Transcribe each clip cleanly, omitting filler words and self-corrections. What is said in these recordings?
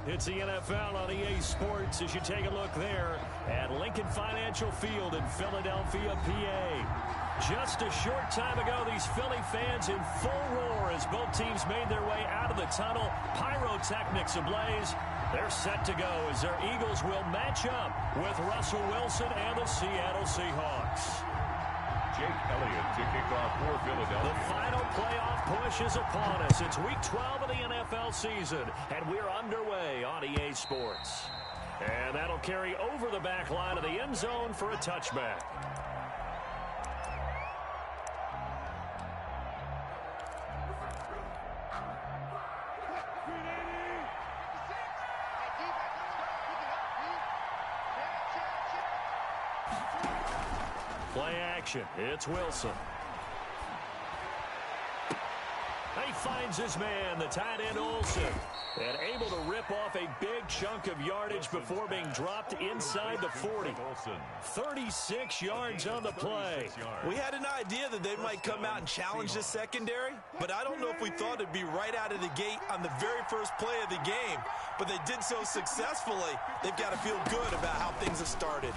It's the NFL on EA Sports as you take a look there at Lincoln Financial Field in Philadelphia, PA. Just a short time ago, these Philly fans in full roar as both teams made their way out of the tunnel. Pyrotechnics ablaze. They're set to go as their Eagles will match up with Russell Wilson and the Seattle Seahawks. Jake Elliott to kick off for Philadelphia. The final playoff push is upon us. It's week 12 of the NFL season, and we're underway on EA Sports. And that'll carry over the back line of the end zone for a touchback. Play action. It's Wilson. He finds his man, the tight end Olsen, and able to rip off a big chunk of yardage before being dropped inside the 40. 36 yards on the play. We had an idea that they might come out and challenge the secondary, but I don't know if we thought it'd be right out of the gate on the very first play of the game. But they did so successfully, they've got to feel good about how things have started.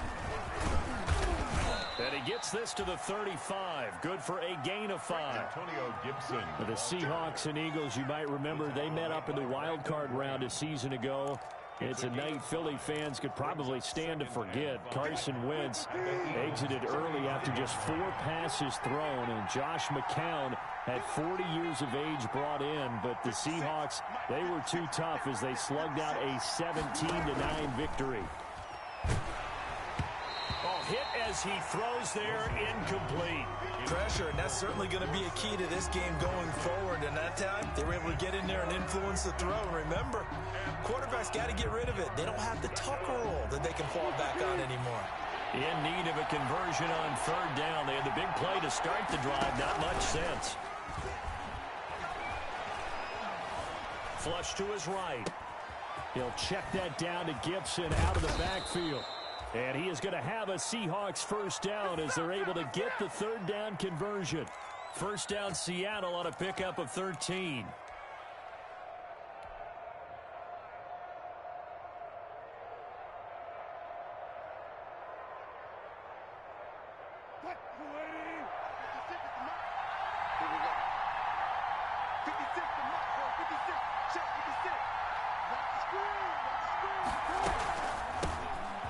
And he gets this to the 35. Good for a gain of 5. Antonio Gibson. The Seahawks and Eagles, you might remember, they met up in the wild card round a season ago. It's a night Philly fans could probably stand to forget. Carson Wentz exited early after just 4 passes thrown, and Josh McCown had 40 years of age brought in, but the Seahawks, they were too tough as they slugged out a 17-9 victory. Hit as he throws there, incomplete. Pressure, and that's certainly going to be a key to this game going forward. And that time, they were able to get in there and influence the throw. And remember, quarterbacks got to get rid of it. They don't have the Tucker rule that they can fall back on anymore. In need of a conversion on 3rd down. They had the big play to start the drive. Not much sense. Flush to his right. He'll check that down to Gibson out of the backfield. And he is going to have a Seahawks first down as they're able to get the 3rd down conversion. First down Seattle on a pickup of 13.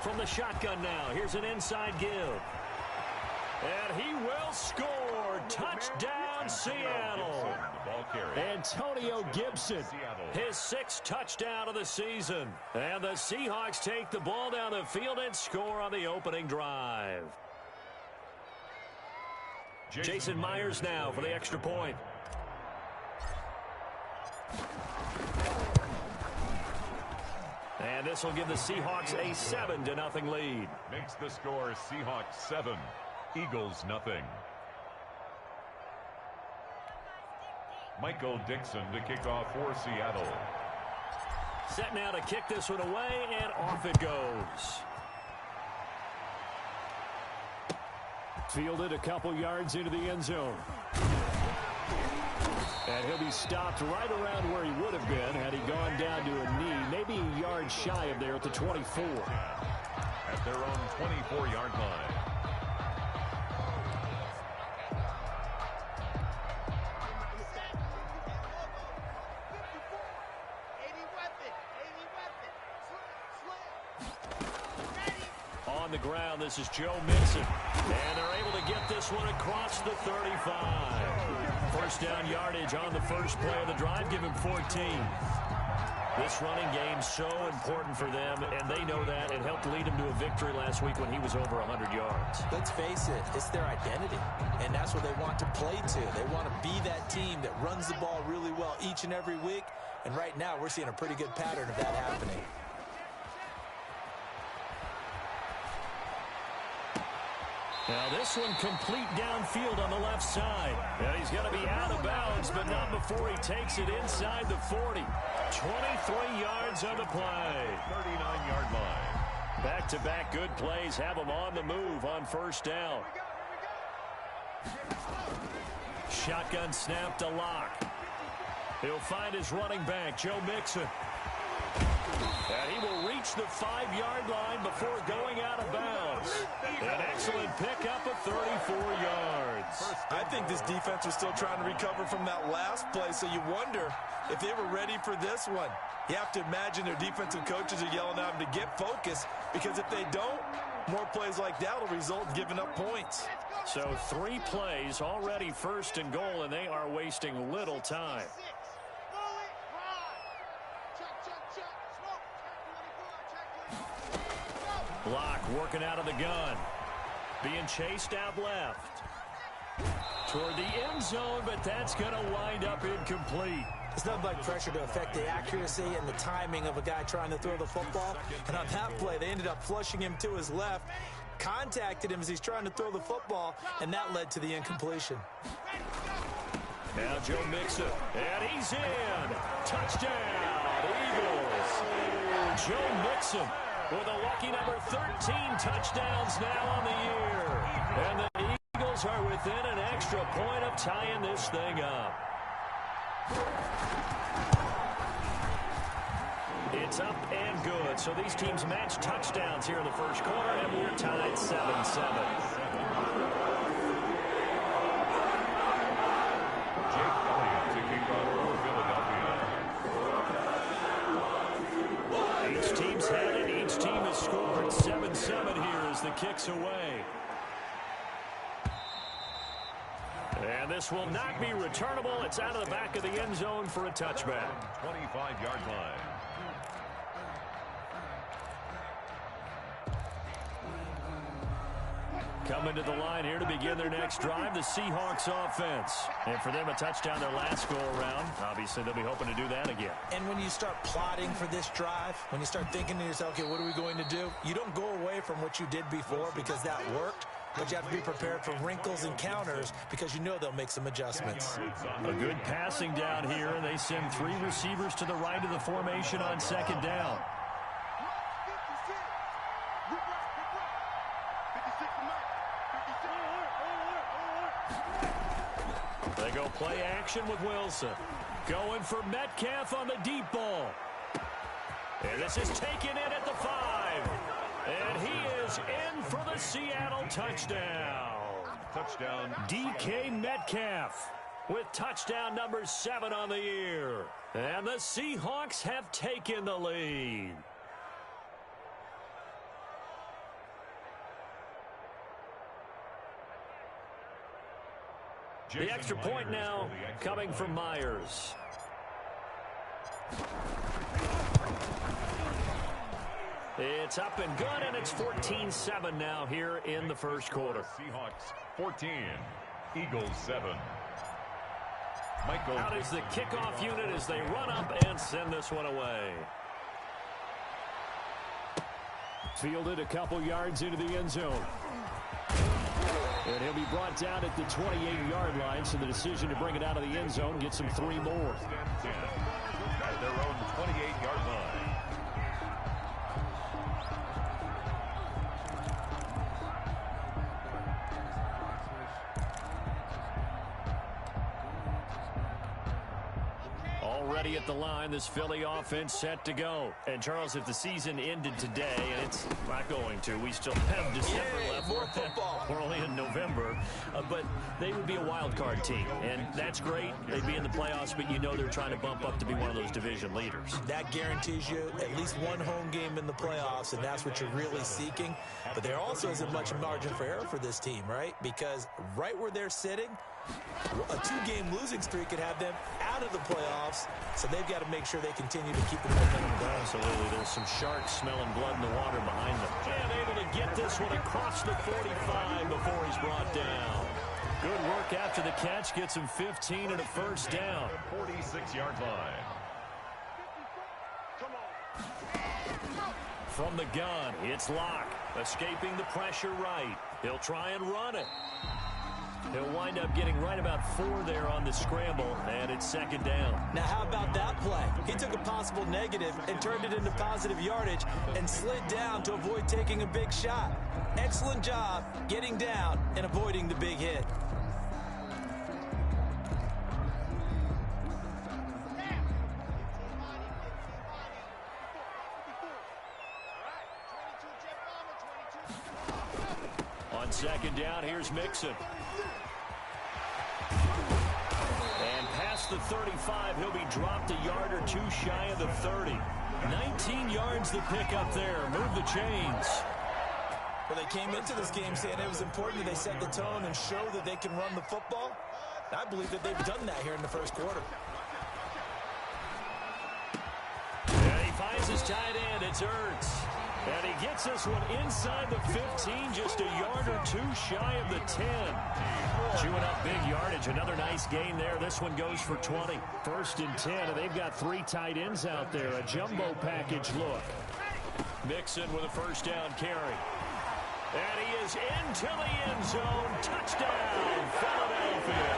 From the shotgun now, here's an inside give. And he will score. Touchdown, Seattle. Antonio Gibson, his 6th touchdown of the season. And the Seahawks take the ball down the field and score on the opening drive. Jason Myers now for the extra point. And this will give the Seahawks a 7-0 lead. Makes the score Seahawks 7, Eagles nothing. Michael Dixon to kick off for Seattle. Set now to kick this one away, and off it goes. Fielded a couple yards into the end zone. And he'll be stopped right around where he would have been had he gone down to a knee, maybe a yard shy of there at the 24. At their own 24-yard line. On the ground, this is Joe Mixon. And they're able to get this one across the 35. First down yardage on the first play of the drive. Give him 14. This running game so important for them, and they know that. It helped lead him to a victory last week when he was over 100 yards. Let's face it, it's their identity, and that's what they want to play to. They want to be that team that runs the ball really well each and every week, and right now we're seeing a pretty good pattern of that happening. Now this one complete downfield on the left side. And he's going to be out of bounds, but not before he takes it inside the 40. 23 yards on the play. 39-yard line. Back-to-back good plays have him on the move on first down. Shotgun snap to Locke. He'll find his running back, Joe Mixon. And he will reach the 5-yard line before going out of bounds. An excellent pickup of 34 yards. I think this defense was still trying to recover from that last play, so you wonder if they were ready for this one. You have to imagine their defensive coaches are yelling at them to get focused, because if they don't, more plays like that will result in giving up points. So 3 plays already 1st and goal, and they are wasting little time. Locke working out of the gun. Being chased out left. Toward the end zone, but that's going to wind up incomplete. It's nothing like pressure to affect the accuracy and the timing of a guy trying to throw the football. And on that play, they ended up flushing him to his left, contacted him as he's trying to throw the football, and that led to the incompletion. Now Joe Mixon, and he's in. Touchdown, Eagles. Joe Mixon with a lucky number 13 touchdowns now on the year. And the Eagles are within an extra point of tying this thing up. It's up and good. So these teams match touchdowns here in the first quarter, and we're tied 7-7. Jake Elliott to kick off for Philadelphia. Each team's had it. Each team has scored 7-7 here as the kick's away. And this will not be returnable. It's out of the back of the end zone for a touchback. 25-yard line. Coming to the line here to begin their next drive, the Seahawks offense. And for them, a touchdown their last go-around. Obviously, they'll be hoping to do that again. And when you start plotting for this drive, when you start thinking to yourself, okay, what are we going to do? You don't go away from what you did before because that worked. But you have to be prepared for wrinkles and counters because you know they'll make some adjustments. A good passing down here, and they send 3 receivers to the right of the formation on 2nd down. They go play action with Wilson. Going for Metcalf on the deep ball. And this is taken in at the 5. And he is in for the Seattle touchdown. Touchdown. DK Metcalf with touchdown number 7 on the year. And the Seahawks have taken the lead. The extra point now coming from Myers. It's up and good, and it's 14-7 now here in the first quarter. Seahawks 14, Eagles 7. Michael Out is the kickoff unit as they run up and send this one away. Fielded a couple yards into the end zone. And he'll be brought down at the 28-yard line, so the decision to bring it out of the end zone gets him 3 more. At their own 28-yard line. Already at the line, this Philly offense set to go. And, Charles, if the season ended today, and it's not going to, we still have December left. More football. We're only in November. But they would be a wild card team, and that's great. They'd be in the playoffs, but you know they're trying to bump up to be one of those division leaders. That guarantees you at least one home game in the playoffs, and that's what you're really seeking. But there also isn't much margin for error for this team, right? Because right where they're sitting, a 2-game losing streak could have them out of the playoffs, so they've got to make sure they continue to keep the momentum going. Absolutely. There's some sharks smelling blood in the water behind them. And able to get this one across the 45 before he's brought down. Good work after the catch. Gets him 15 and a first down. 46-yard line. From the gun, it's Locke. Escaping the pressure right. He'll try and run it. He'll wind up getting right about 4 there on the scramble, and it's 2nd down. Now, how about that play? He took a possible negative and turned it into positive yardage and slid down to avoid taking a big shot. Excellent job getting down and avoiding the big hit. On second down, here's Mixon. And past the 35, he'll be dropped a yard or two shy of the 30. 19 yards the pick up there. Move the chains. Well, they came into this game saying it was important that they set the tone and show that they can run the football. I believe that they've done that here in the first quarter. And he finds his tight end. It's Ertz. And he gets this one inside the 15, just a yard or two shy of the 10. Chewing up big yardage. Another nice gain there. This one goes for 20. First and 10, and they've got 3 tight ends out there. A jumbo package look. Mixon with a first down carry. And he is into the end zone. Touchdown, Philadelphia.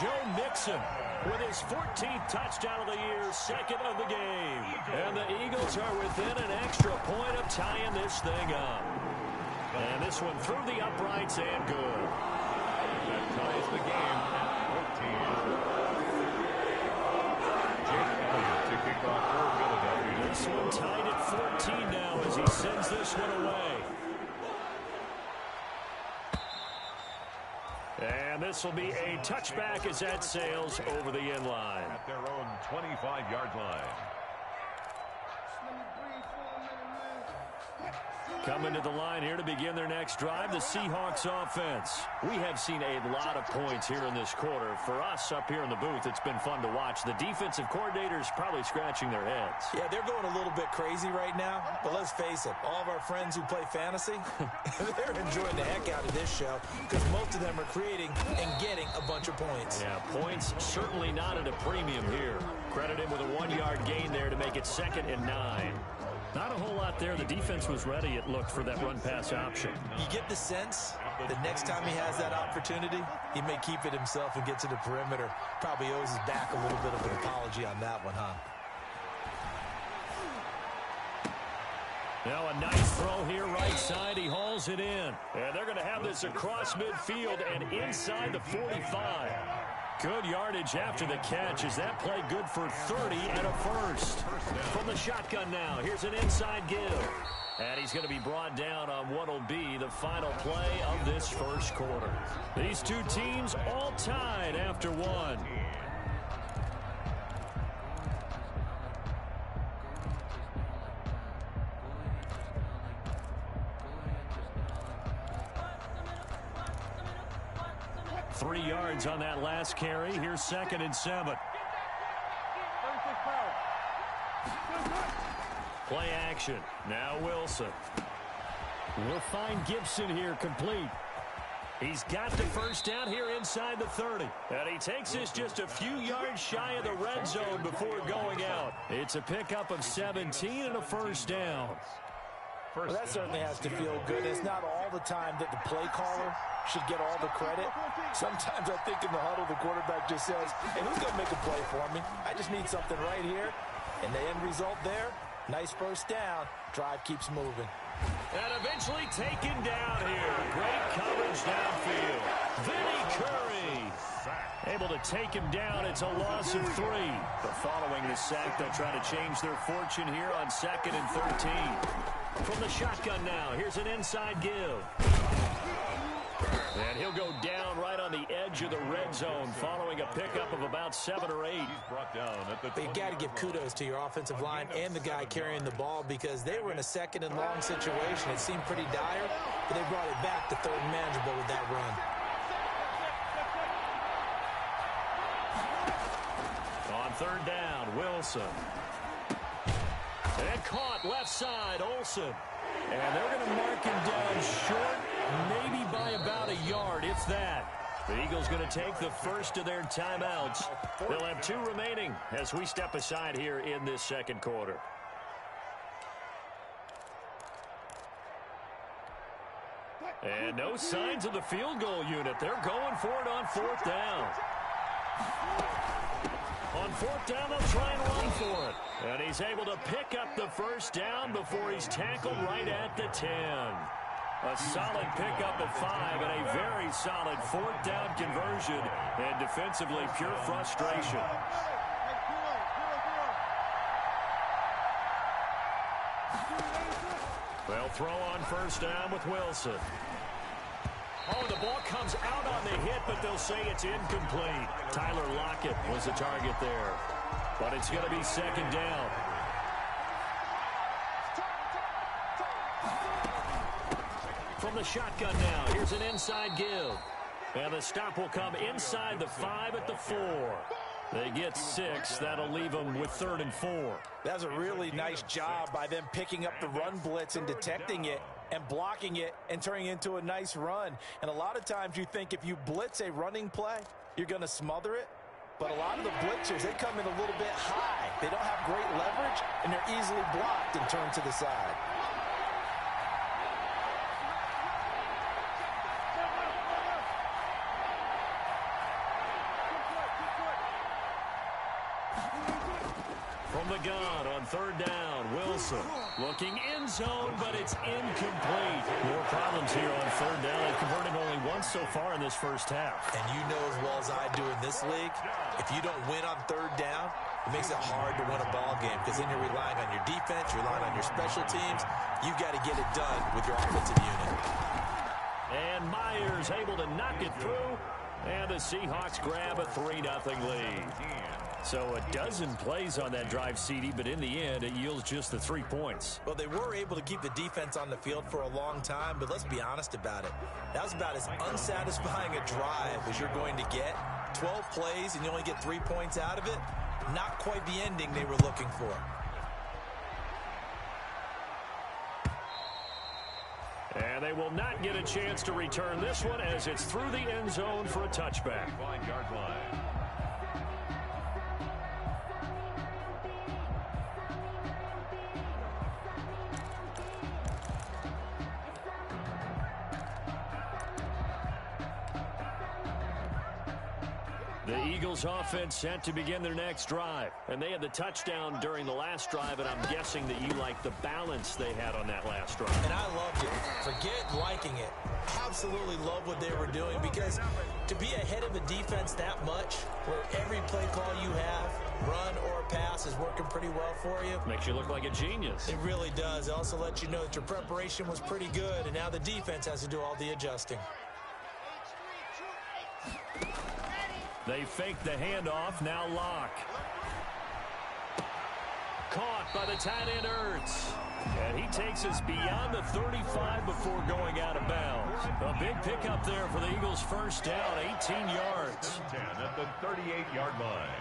Joe Mixon with his 14th touchdown of the year, second of the game. And the Eagles are within an extra point of tying this thing up. And this one through the uprights and good. That ties the game at 14. Jake Elliott to kick off for Philadelphia. This one tied at 14 now as he sends this one away. And this will be a touchback as that sails over the end line. At their own 25-yard line. Coming to the line here to begin their next drive, the Seahawks offense. We have seen a lot of points here in this quarter. For us up here in the booth, it's been fun to watch. The defensive coordinators probably scratching their heads. Yeah, they're going a little bit crazy right now. But let's face it, all of our friends who play fantasy, they're enjoying the heck out of this show because most of them are creating and getting a bunch of points. Yeah, points certainly not at a premium here. Credit him with a 1-yard gain there to make it 2nd and 9. Not a whole lot there. The defense was ready, it looked, for that run-pass option. You get the sense that next time he has that opportunity, he may keep it himself and get to the perimeter. Probably owes his back a little bit of an apology on that one, huh? Now a nice throw here, right side. He hauls it in. And they're going to have this across midfield and inside the 45. Good yardage after the catch. Is that play good for 30 and a first? From the shotgun now, here's an inside give. And he's going to be brought down on what will be the final play of this first quarter. These two teams all tied after one. Three yards on that last carry. Here's 2nd and 7. Play action. Now Wilson. We'll find Gibson here complete. He's got the first down here inside the 30. And he takes this just a few yards shy of the red zone before going out. It's a pickup of 17 and a first down. Well, that certainly has to feel good. It's not all the time that the play caller should get all the credit. Sometimes I think in the huddle, the quarterback just says, hey, who's going to make a play for me? I just need something right here. And the end result there, nice first down. Drive keeps moving. And eventually taken down here. Great coverage downfield. Vinny Curry able to take him down. It's a loss of 3. But following the sack, they'll try to change their fortune here on 2nd and 13. From the shotgun now, here's an inside give. And he'll go down right on the edge of the red zone following a pickup of about 7 or 8. He's brought down at the. But you got to give kudos to your offensive line and the guy carrying the ball because they were in a 2nd and long situation. It seemed pretty dire, but they brought it back to 3rd and manageable with that run. On 3rd down, Wilson. And caught left side, Olsen. And they're going to mark him down short, maybe by about a yard, if that. The Eagles going to take the first of their timeouts. They'll have 2 remaining as we step aside here in this second quarter. And no signs of the field goal unit. They're going for it on 4th down. On 4th down, they'll try and run for it. And he's able to pick up the first down before he's tackled right at the 10. A solid pickup of 5 and a very solid 4th down conversion. And defensively, pure frustration. They'll throw on first down with Wilson. Oh, the ball comes out on the hit, but they'll say it's incomplete. Tyler Lockett was the target there. But it's going to be second down. From the shotgun now, here's an inside give. And the stop will come inside the 5 at the 4. They get 6. That'll leave them with 3rd and 4. That's a really nice job by them picking up the run blitz and detecting it and blocking it and turning it into a nice run. And a lot of times you think if you blitz a running play, you're going to smother it. But a lot of the blitzers, they come in a little bit high. They don't have great leverage, and they're easily blocked and turned to the side. From the gun on 3rd down, Wilson looking end zone, but it's incomplete. More problems here on 3rd down. They've converted only once so far in this first half. And you know as well as I do in this league, if you don't win on 3rd down, it makes it hard to win a ball game because then you're relying on your defense, you're relying on your special teams. You've got to get it done with your offensive unit. And Myers able to knock it through, and the Seahawks grab a 3-0 lead. So a dozen plays on that drive, CD, but in the end, it yields just the 3 points. Well, they were able to keep the defense on the field for a long time, but let's be honest about it. That was about as unsatisfying a drive as you're going to get. 12 plays, and you only get 3 points out of it. Not quite the ending they were looking for. And they will not get a chance to return this one as it's through the end zone for a touchback. 5-yard line. The Eagles offense set to begin their next drive. And they had the touchdown during the last drive, and I'm guessing that you like the balance they had on that last drive. And I loved it. Forget liking it. Absolutely love what they were doing because to be ahead of a defense that much, where every play call you have, run or pass, is working pretty well for you. Makes you look like a genius. It really does. It also lets you know that your preparation was pretty good, and now the defense has to do all the adjusting. They fake the handoff, now Locke. Caught by the tight end Ertz. And he takes us beyond the 35 before going out of bounds. A big pickup there for the Eagles' first down, 18 yards. 10 at the 38-yard line.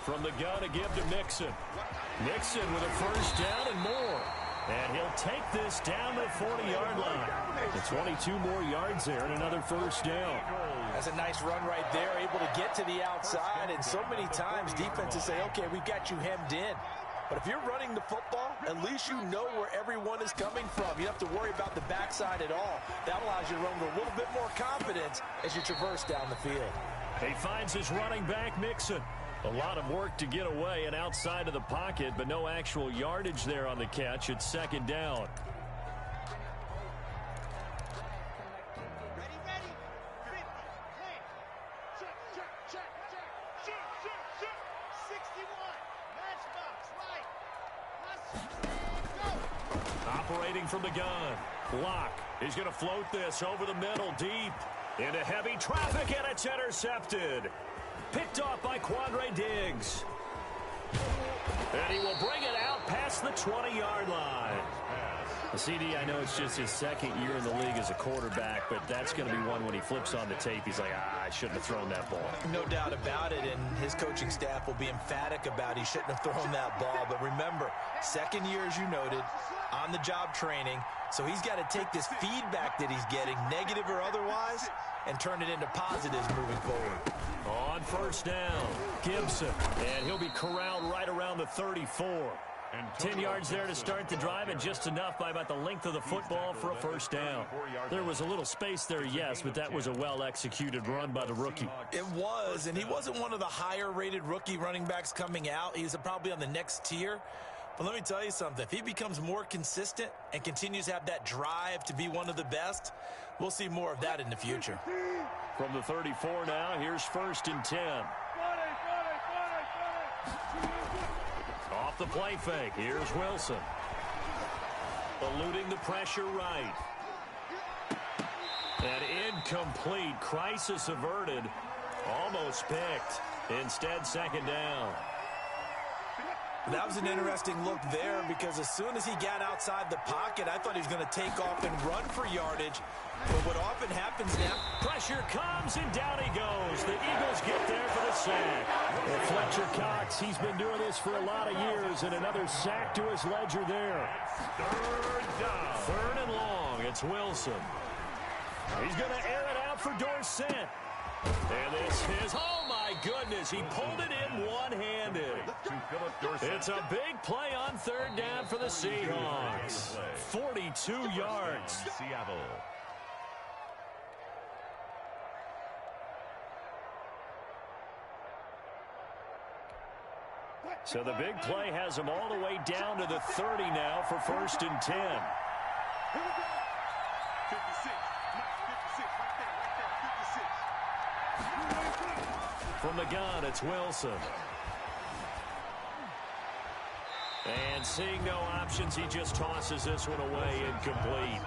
From the gun, a give to Mixon. Mixon with a first down and more. And he'll take this down the 40-yard line. It's 22 more yards there and another first down. That's a nice run right there, able to get to the outside. And so many times defenses say, okay, we've got you hemmed in. But if you're running the football, at least you know where everyone is coming from. You don't have to worry about the backside at all. That allows you to run with a little bit more confidence as you traverse down the field. He finds his running back, Mixon. A lot of work to get away and outside of the pocket, but no actual yardage there on the catch. It's second down. Operating from the gun. Locke. He's going to float this over the middle deep into heavy traffic, and it's intercepted. Picked off by Quandre Diggs. And he will bring it out past the 20-yard line. CD, I know it's just his second year in the league as a quarterback, but that's going to be one when he flips on the tape. He's like, I shouldn't have thrown that ball. No doubt about it, and his coaching staff will be emphatic about he shouldn't have thrown that ball. But remember, second year, as you noted, on-the-job training, so he's got to take this feedback that he's getting, negative or otherwise, and turn it into positives moving forward. On first down, Gibson, and he'll be corralled right around the 34. 10 yards there to start the drive, and just enough by about the length of the football for a first down. There was a little space there, yes, but that was a well-executed run by the rookie. It was, and he wasn't one of the higher-rated rookie running backs coming out. He's probably on the next tier. But let me tell you something. If he becomes more consistent and continues to have that drive to be one of the best, we'll see more of that in the future. From the 34 now, here's first and 10. Off the play fake, here's Wilson. Eluding the pressure right. And incomplete. Crisis averted. Almost picked. Instead, second down. That was an interesting look there because as soon as he got outside the pocket, I thought he was going to take off and run for yardage. But what often happens now... Pressure comes, and down he goes. The Eagles get there for the sack. And Fletcher Cox, he's been doing this for a lot of years, and another sack to his ledger there. Third down. Third and long. It's Wilson. He's going to air it out for Dorsett. And this is, oh my goodness, he pulled it in one-handed. It's a big play on third down for the Seahawks. 42 yards. Seattle. So the big play has him all the way down to the 30 now for 1st and 10. From the gun, it's Wilson. And seeing no options, he just tosses this one away, incomplete.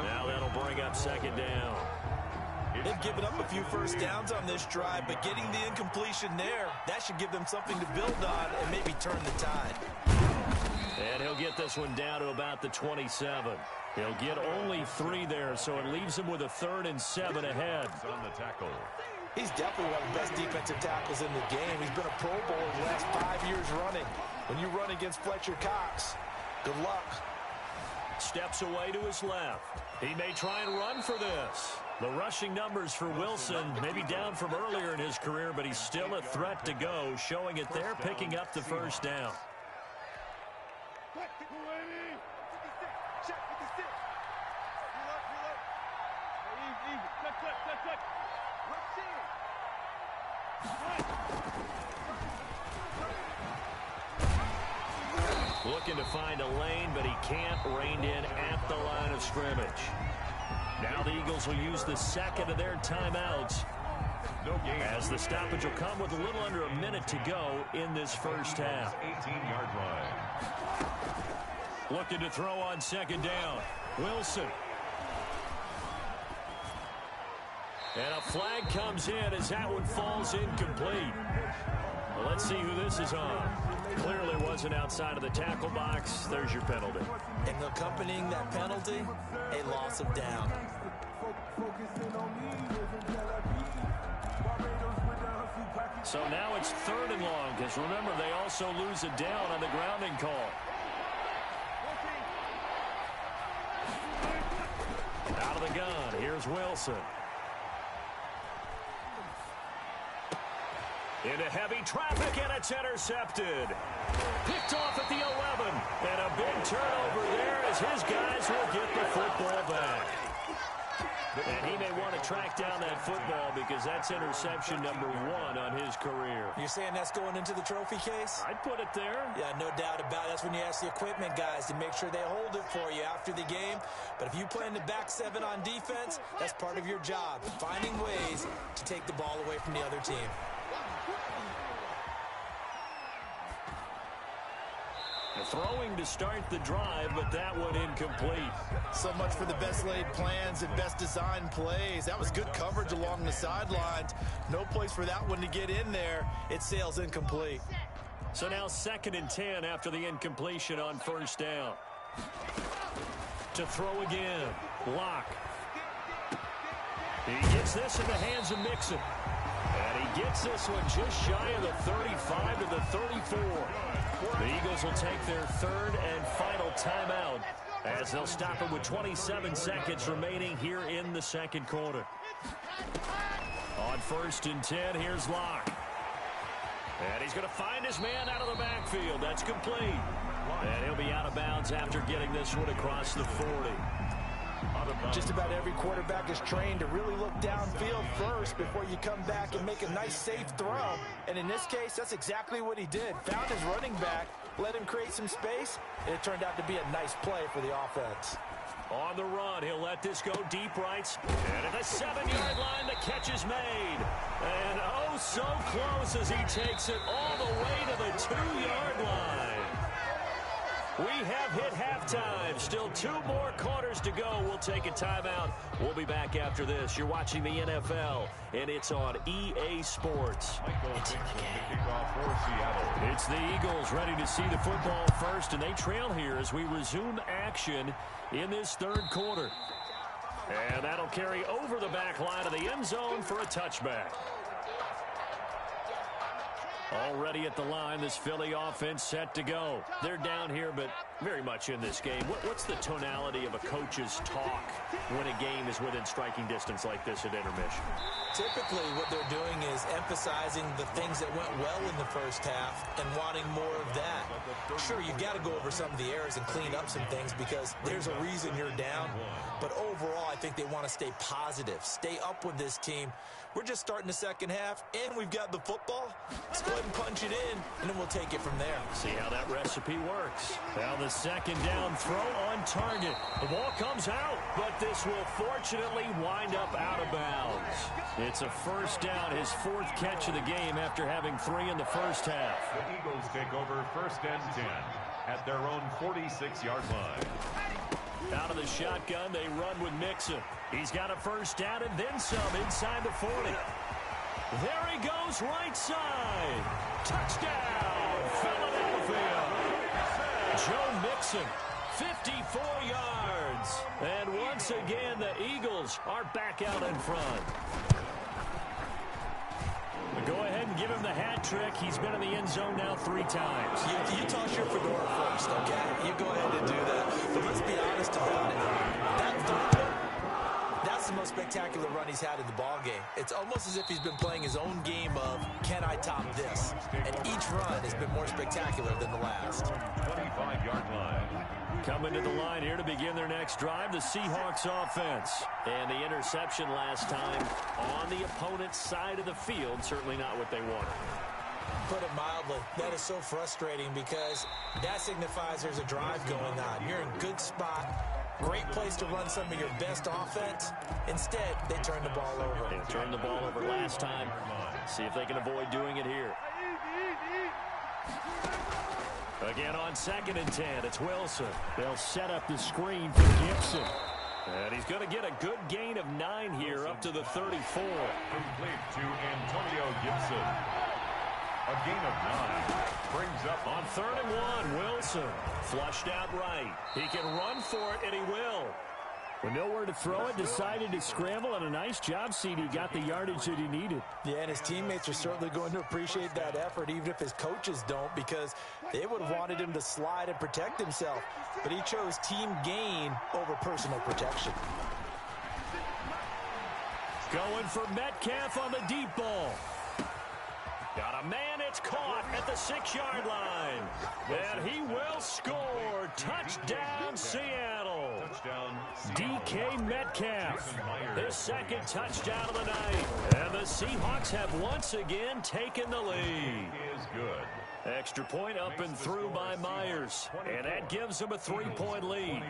Now that'll bring up second down. They've given up a few first downs on this drive, but getting the incompletion there, that should give them something to build on and maybe turn the tide. And he'll get this one down to about the 27. He'll get only 3 there, so it leaves him with a 3rd and 7 ahead. On the tackle. He's definitely one of the best defensive tackles in the game. He's been a Pro Bowler the last 5 years running. When you run against Fletcher Cox, good luck. Steps away to his left. He may try and run for this. The rushing numbers for Wilson may be down from earlier in his career, but he's still a threat to go, showing it there, picking up the first down. Looking to find a lane, but he can't. Reined in at the line of scrimmage. Now the Eagles will use the second of their timeouts. As the stoppage will come with a little under a minute to go in this first half. 18-yard line. Looking to throw on second down. Wilson. And a flag comes in as that one falls incomplete. Well, let's see who this is on. Clearly wasn't outside of the tackle box. There's your penalty. And accompanying that penalty, a loss of down. So now it's 3rd and long, because remember, they also lose a down on the grounding call. Out of the gun, here's Wilson. Into heavy traffic, and it's intercepted. Picked off at the 11. And a big turnover there as his guys will get the football back. And he may want to track down that football because that's interception number 1 on his career. You're saying that's going into the trophy case? I'd put it there. Yeah, no doubt about it. That's when you ask the equipment guys to make sure they hold it for you after the game. But if you play in the back 7 on defense, that's part of your job, finding ways to take the ball away from the other team. Throwing to start the drive, but that one incomplete. So much for the best laid plans and best designed plays. That was good coverage along the sidelines. No place for that one to get in there. It sails incomplete. So now 2nd and 10 after the incompletion on first down. To throw again. Locke. He gets this in the hands of Mixon. And he gets this one just shy of the 35 to the 34. The Eagles will take their 3rd and final timeout as they'll stop it with 27 seconds remaining here in the second quarter. On 1st and 10, here's Locke. And he's going to find his man out of the backfield. That's complete. And he'll be out of bounds after getting this one across the 40. Just about every quarterback is trained to really look downfield first before you come back and make a nice, safe throw. And in this case, that's exactly what he did. Found his running back, let him create some space, and it turned out to be a nice play for the offense. On the run, he'll let this go deep right. And at the 7-yard line, the catch is made. And oh, so close as he takes it all the way to the 2-yard line. We have hit halftime. Still 2 more quarters to go. We'll take a timeout. We'll be back after this. You're watching the NFL, and it's on EA Sports. It's the Eagles ready to see the football first, and they trail here as we resume action in this third quarter. And that'll carry over the back line of the end zone for a touchback. Already at the line, this Philly offense set to go. They're down here, but very much in this game. What's the tonality of a coach's talk when a game is within striking distance like this at intermission? Typically, what they're doing is emphasizing the things that went well in the first half and wanting more of that. Sure, you've got to go over some of the errors and clean up some things because there's a reason you're down. But overall, I think they want to stay positive, stay up with this team. We're just starting the second half, and we've got the football. Let's go ahead and punch it in, and then we'll take it from there. See how that recipe works. Now the second down throw on target. The ball comes out, but this will fortunately wind up out of bounds. It's a first down, his 4th catch of the game after having 3 in the first half. The Eagles take over 1st and 10 at their own 46-yard line. Out of the shotgun, they run with Mixon. He's got a first down and then some inside the 40. There he goes, right side. Touchdown, Philadelphia. Joe Mixon, 54 yards. And once again, the Eagles are back out in front. Go ahead and give him the hat trick. He's been in the end zone now 3 times. You toss your fedora first, okay? You go ahead and do that. But let's be honest about it. That third one, that's the most spectacular run he's had in the ballgame. It's almost as if he's been playing his own game of, can I top this? And each run has been more spectacular than the last. 25-yard line. Coming to the line here to begin their next drive, the Seahawks offense. And the interception last time on the opponent's side of the field, certainly not what they wanted. Put it mildly, that is so frustrating because that signifies there's a drive going on. You're in good spot, great place to run some of your best offense. Instead, they turn the ball over. They turned the ball over last time. See if they can avoid doing it here. Again on 2nd and 10, it's Wilson. They'll set up the screen for Gibson. And he's going to get a good gain of 9 here up to the 34. Complete to Antonio Gibson. A gain of 9 brings up on 3rd and 1, Wilson. Flushed out right. He can run for it, and he will. With nowhere to throw it, decided to scramble, and a nice job, CD. Got the yardage that he needed. Yeah, and his teammates are certainly going to appreciate that effort, even if his coaches don't, because they would have wanted him to slide and protect himself. But he chose team gain over personal protection. Going for Metcalf on the deep ball. Got a man, it's caught at the 6-yard line. And he will score. Touchdown, Seattle. DK Metcalf, his 2nd touchdown of the night. And the Seahawks have once again taken the lead. Is good. Extra point up and through by Myers. And that gives them a 3-point lead.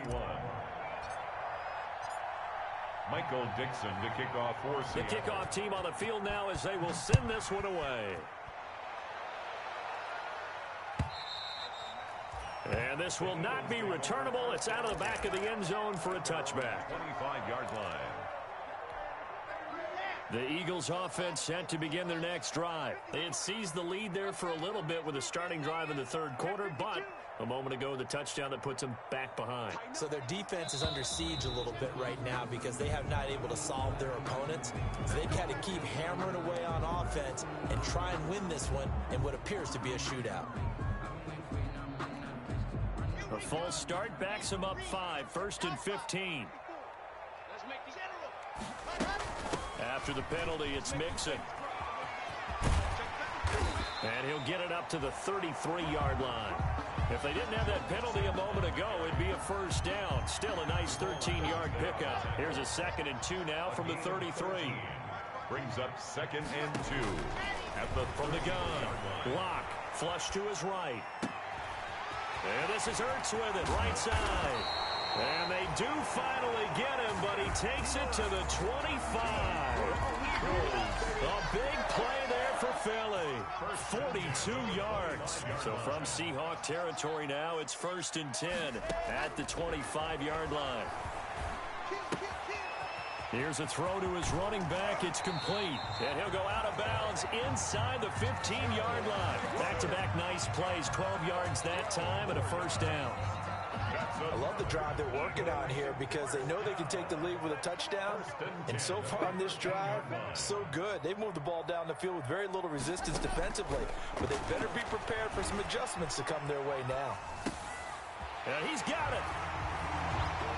Michael Dixon to kick off for Seattle. The kickoff team on the field now as they will send this one away. And this will not be returnable. It's out of the back of the end zone for a touchback. 25-yard line. The Eagles offense set to begin their next drive. They had seized the lead there for a little bit with a starting drive in the 3rd quarter, but a moment ago the touchdown that puts them back behind. So their defense is under siege a little bit right now because they have not able to solve their opponents. So they've got to keep hammering away on offense and try and win this one in what appears to be a shootout. A false start backs him up 5, 1st and 15. After the penalty, it's Mixon. And he'll get it up to the 33-yard line. If they didn't have that penalty a moment ago, it'd be a first down. Still a nice 13-yard pickup. Here's a 2nd and 2 now from the 33. Brings up 2nd and 2. From the gun, Locke, flush to his right. And this is Ertz with it, right side. And they do finally get him, but he takes it to the 25. A big play there for Philly. 42 yards. So from Seahawk territory now, it's 1st and 10 at the 25-yard line. Here's a throw to his running back. It's complete. And he'll go out of bounds inside the 15-yard line. Back-to-back nice plays. 12 yards that time and a 1st down. I love the drive they're working on here because they know they can take the lead with a touchdown. And so far on this drive, so good. They've moved the ball down the field with very little resistance defensively. But they better be prepared for some adjustments to come their way now. And he's got it.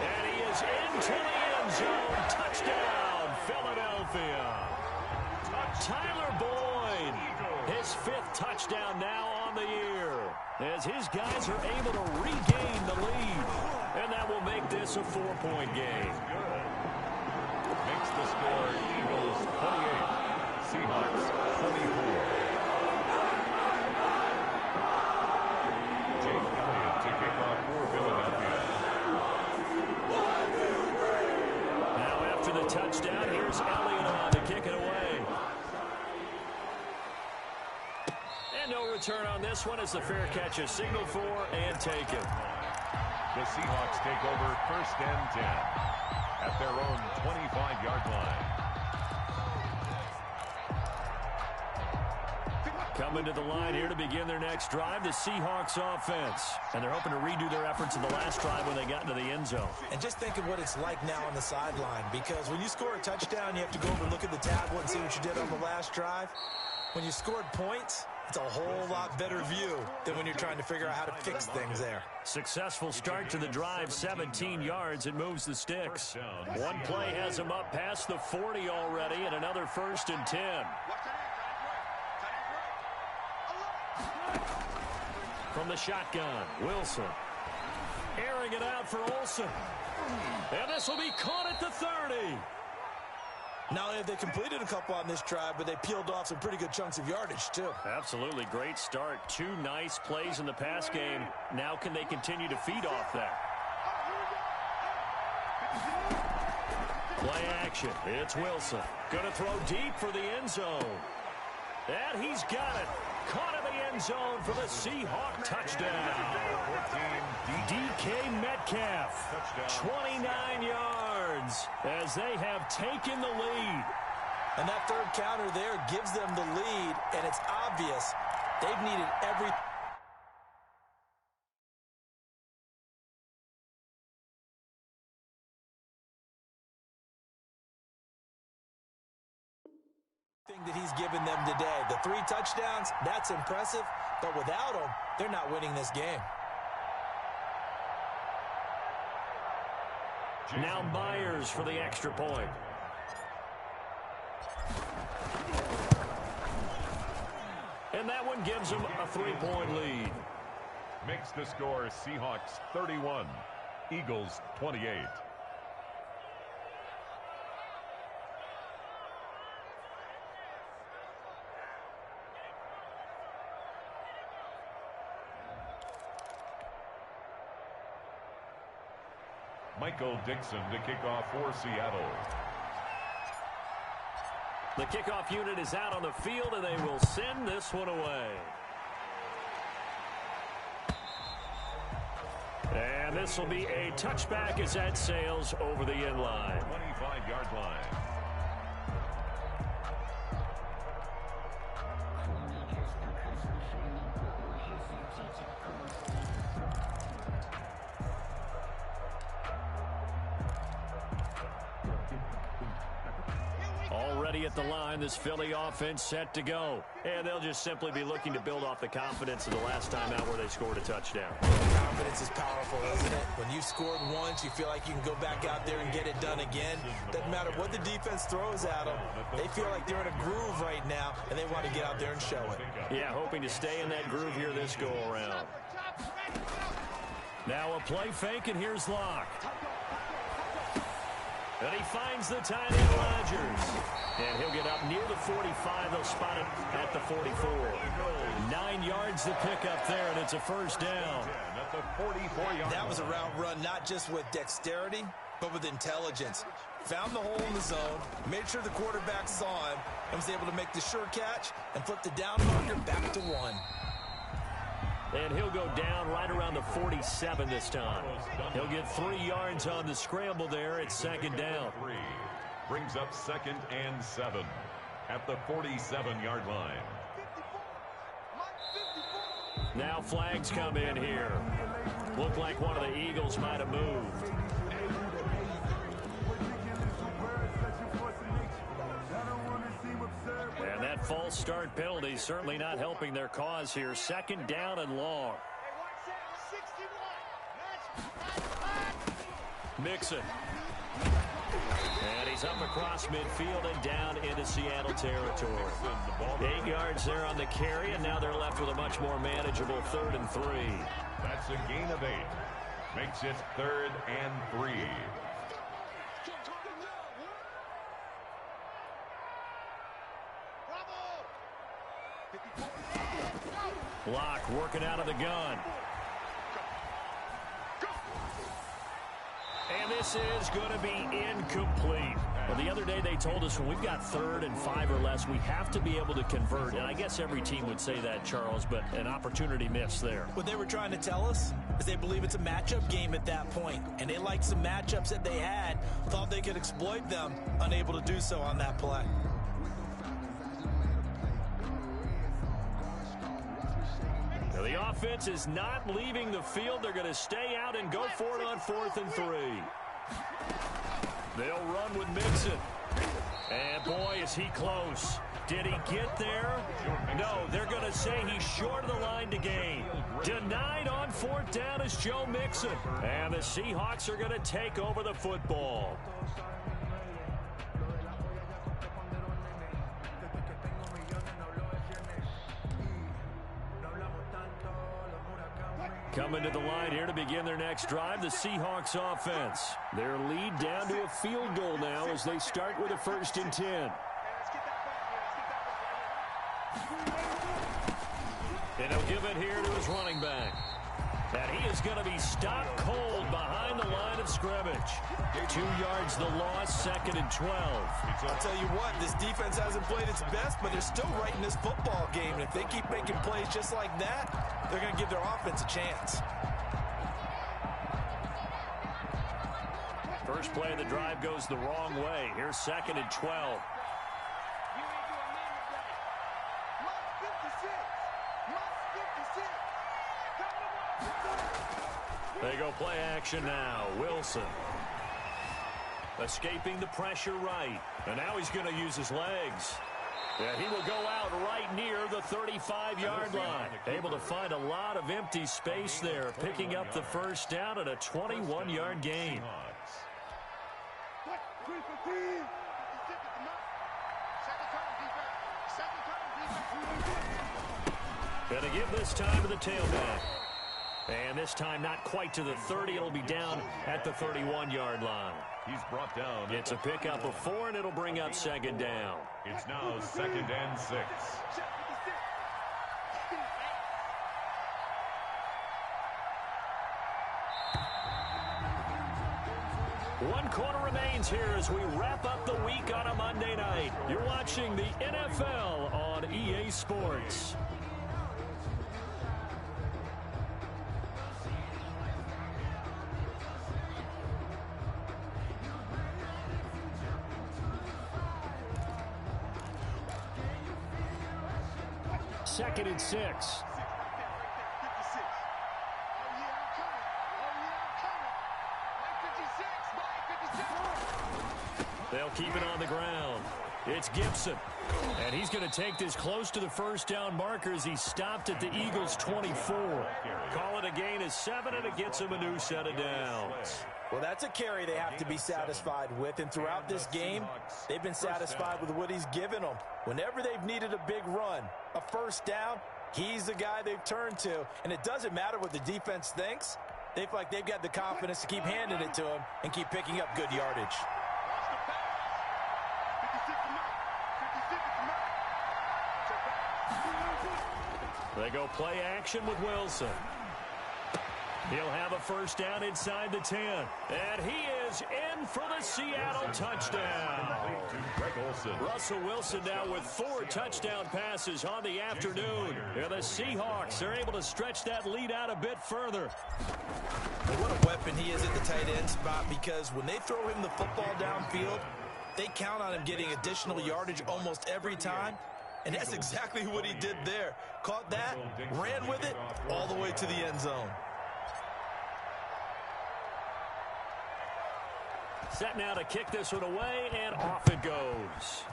And he is into the end zone. Touchdown, Philadelphia. Tyler Boyd, his 5th touchdown now on the year, as his guys are able to regain the lead. And that will make this a 4-point game. Makes the score Eagles 28, Seahawks 24. Jake Elliott to kick off for Philadelphia. Now after the touchdown, here's Elliott on to kick it away. And no return on this one as the fair catch is signaled for and taken. The Seahawks take over 1st and 10 at their own 25-yard line. Coming to the line here to begin their next drive, the Seahawks offense. And they're hoping to redo their efforts in the last drive when they got into the end zone. And just think of what it's like now on the sideline, because when you score a touchdown, you have to go over and look at the tablet and see what you did on the last drive. When you scored points, it's a whole lot better view than when you're trying to figure out how to fix things there. Successful start to the drive, 17 yards, and moves the sticks. One play has him up past the 40 already, and another 1st and 10. From the shotgun, Wilson. Airing it out for Olsen. And this will be caught at the 30. Not only have they completed a couple on this drive, but they peeled off some pretty good chunks of yardage, too. Absolutely great start. 2 nice plays in the pass game. Now can they continue to feed off that? Play action. It's Wilson. Going to throw deep for the end zone. And he's got it. Caught in the end zone for the Seahawk touchdown. DK Metcalf, 29 yards, as they have taken the lead. And that 3rd counter there gives them the lead, and it's obvious they've needed every... that he's given them today. The 3 touchdowns, that's impressive, but without him, they're not winning this game. Now Myers for the extra point. And that one gives them a 3-point lead. Makes the score Seahawks 31, Eagles 28. Michael Dixon to kick off for Seattle. The kickoff unit is out on the field, and they will send this one away. And this will be a touchback as that sails over the end line. 25-yard line. Already at the line, this Philly offense set to go. And they'll just simply be looking to build off the confidence of the last time out where they scored a touchdown. Confidence is powerful, isn't it? When you've scored once, you feel like you can go back out there and get it done again. Doesn't matter what the defense throws at them. They feel like they're in a groove right now, and they want to get out there and show it. Yeah, hoping to stay in that groove here this go-around. Now a play fake, and here's Locke. And he finds the tight end, Rodgers. And he'll get up near the 45. They'll spot it at the 44. 9 yards to pick up there, and it's a 1st down. That was a route run, not just with dexterity, but with intelligence. found the hole in the zone, made sure the quarterback saw him, and was able to make the sure catch and flip the down marker back to 1. And he'll go down right around the 47 this time. He'll get 3 yards on the scramble there at second down. Brings up 2nd and 7 at the 47-yard line. Now flags come in here. Looked like one of the Eagles might have moved. And that false start penalty certainly not helping their cause here. 2nd down and long. Mixon. And he's up across midfield and down into Seattle territory. 8 yards there on the carry, and now they're left with a much more manageable 3rd and 3. That's a gain of 8. Makes it 3rd and 3. Locke working out of the gun. And this is going to be incomplete. Well, the other day they told us when we've got 3rd and 5 or less, we have to be able to convert. And I guess every team would say that, Charles, but an opportunity missed there. What they were trying to tell us is they believe it's a matchup game at that point, and they liked some matchups that they had, thought they could exploit them, unable to do so on that play. Now, the offense is not leaving the field. They're going to stay out and go for it on 4th and 3. They'll run with Mixon. And, boy, is he close. Did he get there? No, they're going to say he's short of the line to gain. Denied on 4th down is Joe Mixon. And the Seahawks are going to take over the football. Coming to the line here to begin their next drive, the Seahawks offense. Their lead down to a field goal now as they start with a 1st and 10. And he'll give it here to his running back. And he is going to be stopped cold behind the line of scrimmage. 2 yards the loss, 2nd and 12. I'll tell you what, this defense hasn't played its best, but they're still right in this football game. And if they keep making plays just like that, they're going to give their offense a chance. First play of the drive goes the wrong way. Here's 2nd and 12. They go play action now. Wilson. Escaping the pressure right. And now he's going to use his legs. And he will go out right near the 35-yard line. Able to find a lot of empty space there. Picking up the 1st down at a 21-yard gain. And a give this time to the tailback. And this time not quite to the 30. It'll be down at the 31-yard line. He's brought down. It's a pickup of 4, and it'll bring up 2nd down. It's now 2nd and 6. One quarter remains here as we wrap up the week on a Monday night. You're watching the NFL on EA Sports. Second and 6. They'll keep it on the ground. It's Gibson. And he's going to take this close to the 1st down marker as he stopped at the Eagles' 24. Call it a gain of 7, and it gets him a new set of downs. Well, that's a carry they have to be satisfied with. And throughout this game, they've been satisfied with what he's given them. Whenever they've needed a big run, a 1st down, he's the guy they've turned to. And it doesn't matter what the defense thinks. They feel like they've got the confidence to keep handing it to him and keep picking up good yardage. They go play action with Wilson. He'll have a first down inside the 10. And he is in for the Seattle touchdown. Greg Olsen. Russell Wilson now with 4 touchdown passes on the afternoon. And the Seahawks are able to stretch that lead out a bit further. Well, what a weapon he is at the tight end spot, because when they throw him the football downfield, they count on him getting additional yardage almost every time. And that's exactly what he did there. Caught that, ran with it, all the way to the end zone. Set now to kick this one away, and off it goes.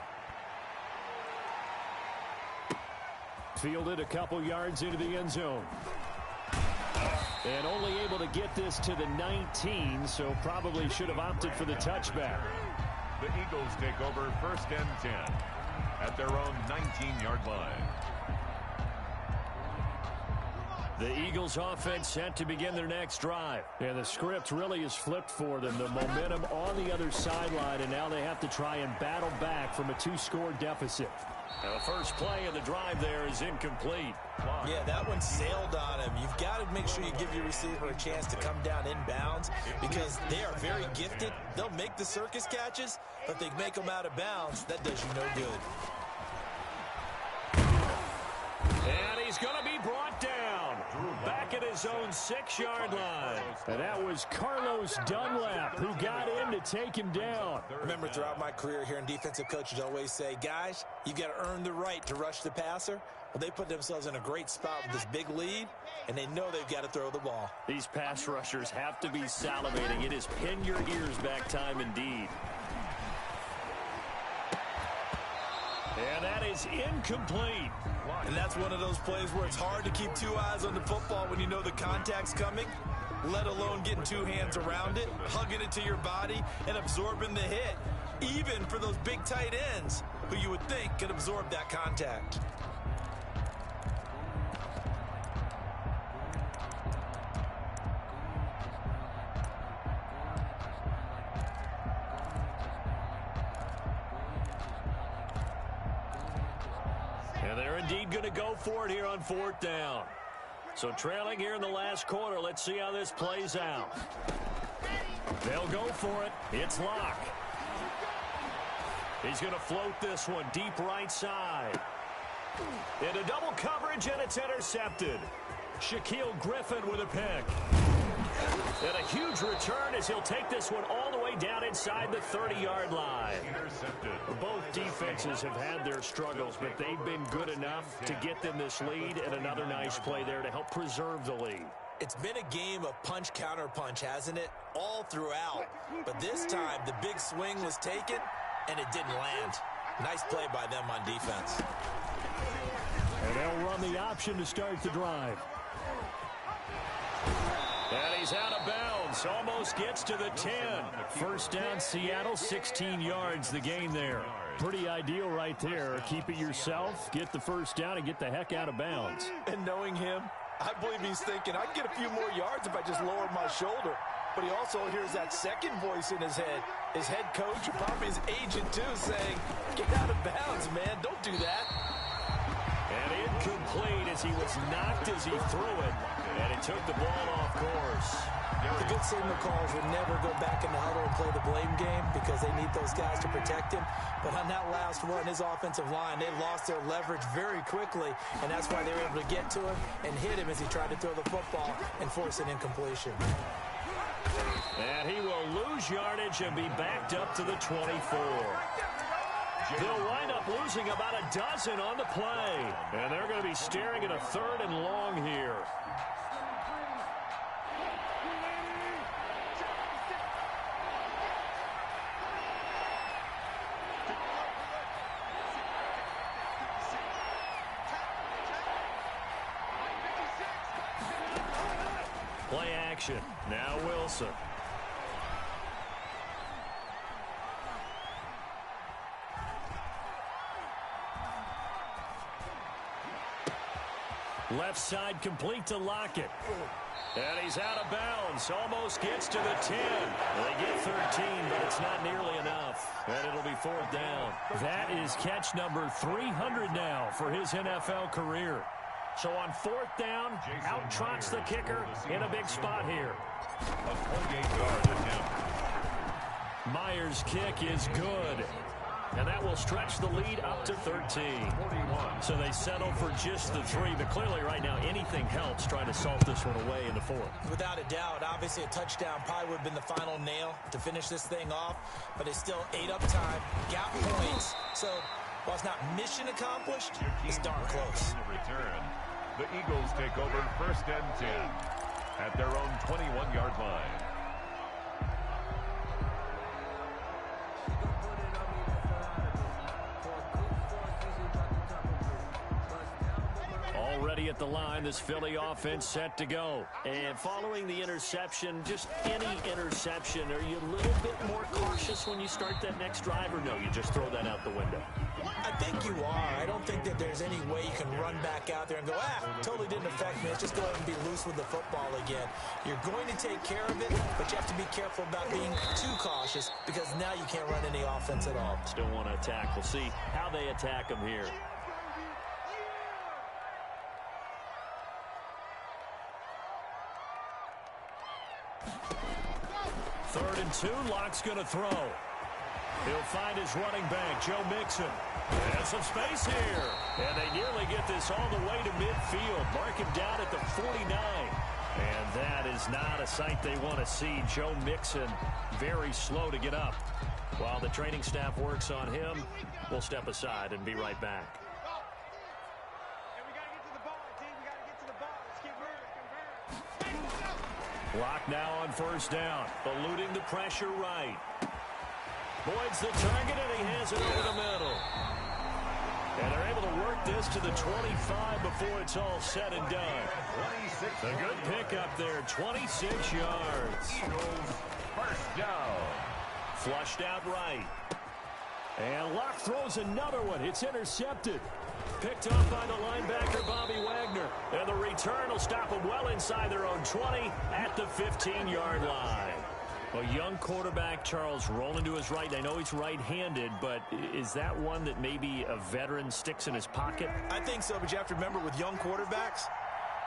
Fielded a couple yards into the end zone. And only able to get this to the 19, so probably should have opted for the touchback. The Eagles take over first and 10 at their own 19-yard line. The Eagles offense set to begin their next drive. And the script really is flipped for them. The momentum on the other sideline, and now they have to try and battle back from a 2-score deficit. Now the first play of the drive there is incomplete. Yeah, that one sailed on him. You've got to make sure you give your receiver a chance to come down inbounds, because they are very gifted. They'll make the circus catches, but they make them out of bounds. That does you no good. And he's going to be brought down back at his own 6-yard line. And that was Carlos Dunlap who got in to take him down. Remember, throughout my career here in defensive coaches always say, guys, you got to earn the right to rush the passer. Well, they put themselves in a great spot with this big lead, and they know they've got to throw the ball. These pass rushers have to be salivating. It is pin your ears back time indeed. And that is incomplete. And that's one of those plays where it's hard to keep 2 eyes on the football when you know the contact's coming, let alone getting 2 hands around it, hugging it to your body, and absorbing the hit, even for those big tight ends who you would think could absorb that contact. Going to go for it here on 4th down. So trailing here in the last quarter. Let's see how this plays out. They'll go for it. It's Locke. He's going to float this one deep right side. Into double coverage, and it's intercepted. Shaquille Griffin with a pick. And a huge return as he'll take this one all the way down inside the 30-yard line. Intercepted. Both defenses have had their struggles, but they've been good enough to get them this lead, and another nice play there to help preserve the lead. It's been a game of punch-counter-punch, hasn't it? All throughout. But this time, the big swing was taken, and it didn't land. Nice play by them on defense. And they'll run the option to start the drive. And he's out of bounds. Almost gets to the 10. First down, Seattle, 16 yards, the gain there. Pretty ideal right there. Keep it yourself, get the first down, and get the heck out of bounds. And knowing him, I believe he's thinking, I can get a few more yards if I just lower my shoulder. But he also hears that second voice in his head. His head coach, or probably his agent too, saying, get out of bounds, man. Don't do that. And incomplete as he was knocked as he threw it. And he took the ball off course. The good signal calls would never go back in the huddle and play the blame game because they need those guys to protect him. But on that last one, his offensive line, they lost their leverage very quickly, and that's why they were able to get to him and hit him as he tried to throw the football and force an incompletion. And he will lose yardage and be backed up to the 24. They'll wind up losing about a dozen on the play. And they're going to be staring at a 3rd and long here. Play action. Now Wilson. Left side complete to Lockett. And he's out of bounds. Almost gets to the 10. They get 13, but it's not nearly enough. And it'll be 4th down. That is catch number 300 now for his NFL career. So on 4th down, out trots the kicker in a big spot here. A 28-yard attempt. Myers' kick is good. And that will stretch the lead up to 13. So they settle for just the 3, but clearly right now anything helps trying to salt this one away in the 4th. Without a doubt, obviously a touchdown probably would have been the final nail to finish this thing off, but it's still 8 up time, got points. So while it's not mission accomplished, it's darn close. Return. The Eagles take over 1st and 10 at their own 21-yard line. Already at the line, this Philly offense set to go. And following the interception, just any interception, are you a little bit more cautious when you start that next drive, or no, you just throw that out the window? I think you are. I don't think that there's any way you can run back out there and go, totally didn't affect me. Let's just go ahead and be loose with the football again. You're going to take care of it, but you have to be careful about being too cautious because now you can't run any offense at all. Still want to attack. We'll see how they attack them here. 3rd and 2, Locke's going to throw. He'll find his running back, Joe Mixon. And some space here. And they nearly get this all the way to midfield. Mark him down at the 49. And that is not a sight they want to see. Joe Mixon very slow to get up. While the training staff works on him, we'll step aside and be right back. Lock now on 1st down, eluding the pressure right. Boyd's the target, and he has it over the middle. And they're able to work this to the 25 before it's all said and done. A good pickup there, 26 yards. Eagles, 1st down. Flushed out right. And Locke throws another one. It's intercepted. Picked up by the linebacker, Bobby Wagner. And the return will stop them well inside their own 20 at the 15-yard line. A young quarterback, Charles, rolling to his right. I know he's right-handed, but is that one that maybe a veteran sticks in his pocket? I think so, but you have to remember with young quarterbacks,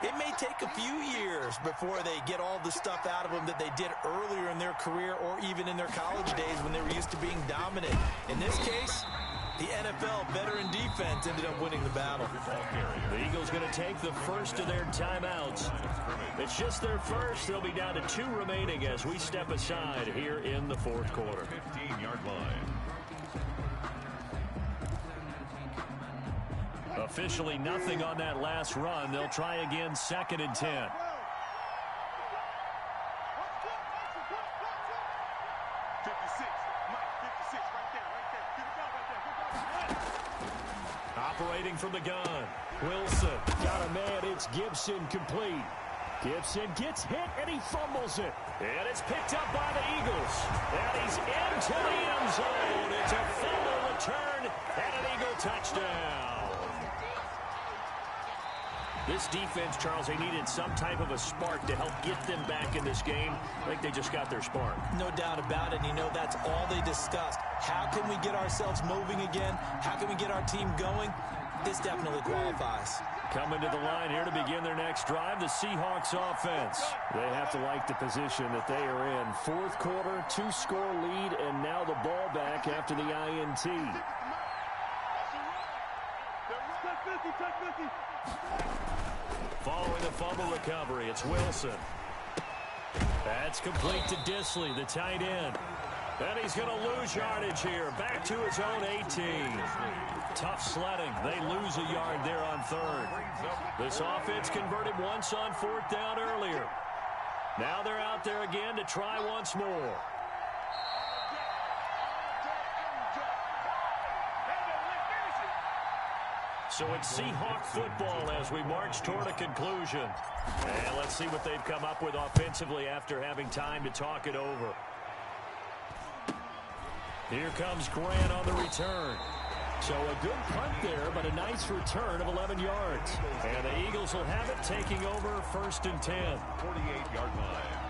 it may take a few years before they get all the stuff out of them that they did earlier in their career or even in their college days when they were used to being dominant. In this case, the NFL veteran defense ended up winning the battle. The Eagles going to take the first of their timeouts. It's just their first. They'll be down to 2 remaining as we step aside here in the 4th quarter. 15-yard line. Officially nothing on that last run. They'll try again 2nd and 10. Operating from the gun. Wilson got a man. It's Gibson complete. Gibson gets hit and he fumbles it. And it's picked up by the Eagles. And he's into the end zone. It's a fumble return and an Eagle touchdown. This defense, Charles, they needed some type of a spark to help get them back in this game. I think they just got their spark. No doubt about it. And you know, that's all they discussed. How can we get ourselves moving again? How can we get our team going? This definitely qualifies. Coming to the line here to begin their next drive, the Seahawks offense. They have to like the position that they are in. 4th quarter, 2-score lead, and now the ball back after the INT. Following the fumble recovery, it's Wilson. That's complete to Disley, the tight end. And he's going to lose yardage here. Back to his own 18. Tough sledding. They lose a yard there on 3rd. This offense converted once on 4th down earlier. Now they're out there again to try once more. So it's Seahawk football as we march toward a conclusion. And let's see what they've come up with offensively after having time to talk it over. Here comes Grant on the return. So a good punt there, but a nice return of 11 yards. And the Eagles will have it, taking over 1st and 10. 48-yard line.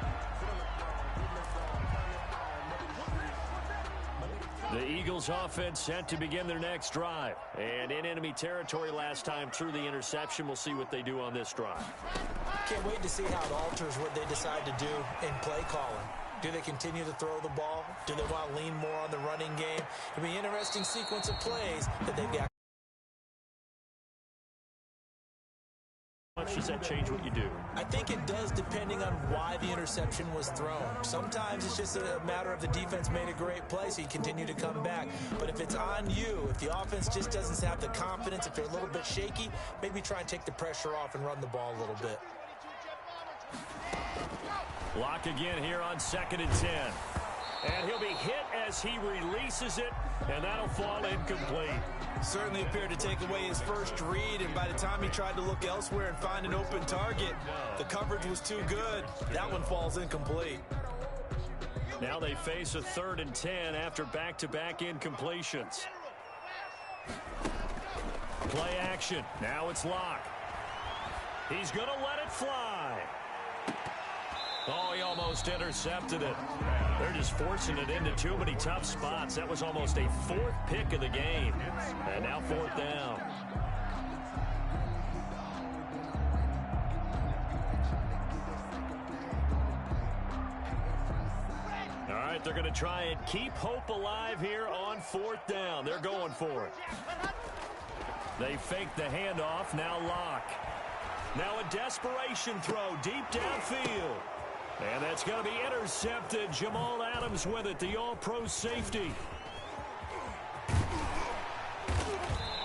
The Eagles offense set to begin their next drive. And in enemy territory last time through the interception. We'll see what they do on this drive. Can't wait to see how it alters what they decide to do in play calling. Do they continue to throw the ball? Do they want to lean more on the running game? It'll be an interesting sequence of plays that they've got. How much does that change what you do? I think it does, depending on why the interception was thrown. Sometimes it's just a matter of the defense made a great play, so you continue to come back. But if it's on you, if the offense just doesn't have the confidence, if they're a little bit shaky, maybe try and take the pressure off and run the ball a little bit. Lock again here on 2nd and 10. And he'll be hit as he releases it, and that'll fall incomplete. Certainly appeared to take away his first read, and by the time he tried to look elsewhere and find an open target, the coverage was too good. That one falls incomplete. Now they face a 3rd and 10 after back-to-back incompletions. Play action. Now it's Locke. He's going to let it fly. Oh, he almost intercepted it. They're just forcing it into too many tough spots. That was almost a 4th pick of the game. And now 4th down. All right, they're going to try and keep hope alive here on 4th down. They're going for it. They fake the handoff. Now Locke. Now a desperation throw deep downfield. And that's going to be intercepted. Jamal Adams with it, the all-pro safety.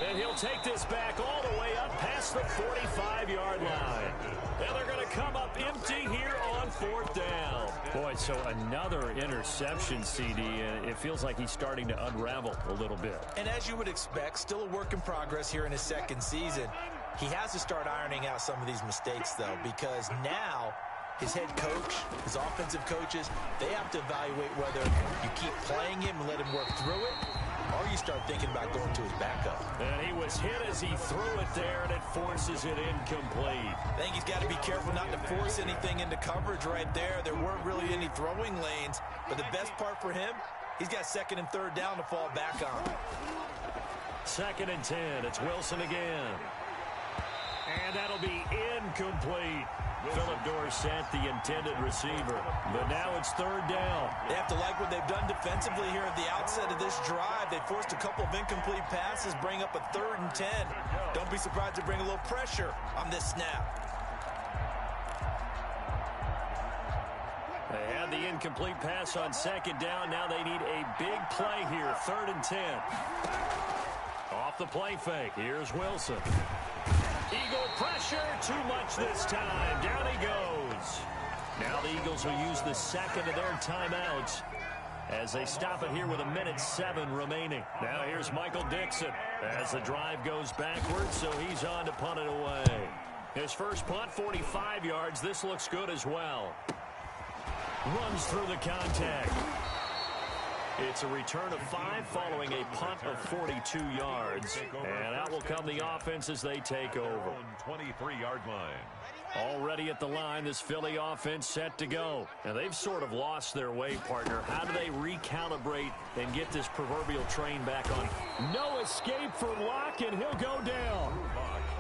And he'll take this back all the way up past the 45-yard line. And they're going to come up empty here on 4th down. Boy, so another interception, CD. It feels like he's starting to unravel a little bit. And as you would expect, still a work in progress here in his 2nd season. He has to start ironing out some of these mistakes, though, because now his head coach, his offensive coaches, they have to evaluate whether you keep playing him and let him work through it, or you start thinking about going to his backup. And he was hit as he threw it there, and it forces it incomplete. I think he's got to be careful not to force anything into coverage right there. There weren't really any throwing lanes, but the best part for him, he's got 2nd and 3rd down to fall back on. 2nd and 10. It's Wilson again. And that'll be incomplete. Philip Dorsett, the intended receiver. But now it's 3rd down. They have to like what they've done defensively here at the outset of this drive. They forced a couple of incomplete passes, bring up a 3rd and 10. Don't be surprised to bring a little pressure on this snap. They had the incomplete pass on 2nd down. Now they need a big play here. 3rd and 10. Off the play fake. Here's Wilson. Eagle pressure, too much this time. Down he goes. Now the Eagles will use the 2nd of their timeouts as they stop it here with 1:07 remaining. Now here's Michael Dixon as the drive goes backwards, so he's on to punt it away. His first punt, 45 yards. This looks good as well. Runs through the contact. It's a return of 5 following a punt of 42 yards. And out will come the offense as they take over. 23-yard line. Already at the line, this Philly offense set to go. And they've sort of lost their way, partner. How do they recalibrate and get this proverbial train back on? No escape for Locke, and he'll go down.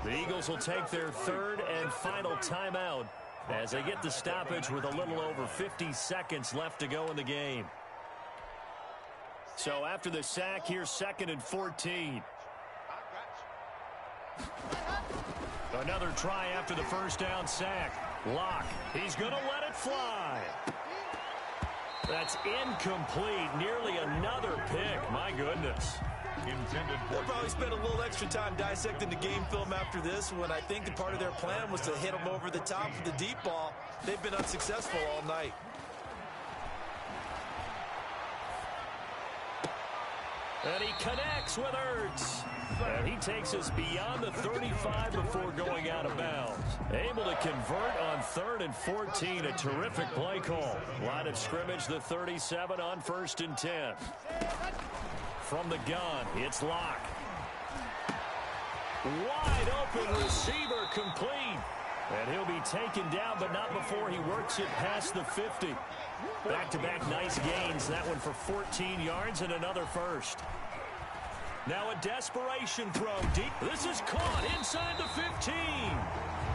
The Eagles will take their 3rd and final timeout as they get the stoppage with a little over 50 seconds left to go in the game. So after the sack, here's 2nd and 14. Another try after the first down sack. Locke, he's going to let it fly. That's incomplete. Nearly another pick. My goodness. They'll probably spend a little extra time dissecting the game film after this one. I think that part of their plan was to hit them over the top with the deep ball. They've been unsuccessful all night. And he connects with Ertz. And he takes us beyond the 35 before going out of bounds. Able to convert on 3rd and 14. A terrific play call. Line of scrimmage, the 37 on 1st and 10. From the gun, it's Locke. Wide open receiver complete. And he'll be taken down, but not before he works it past the 50. Back-to-back nice gains. That one for 14 yards and another first. Now a desperation throw deep. This is caught inside the 15.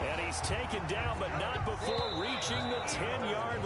And he's taken down, but not before reaching the 10-yard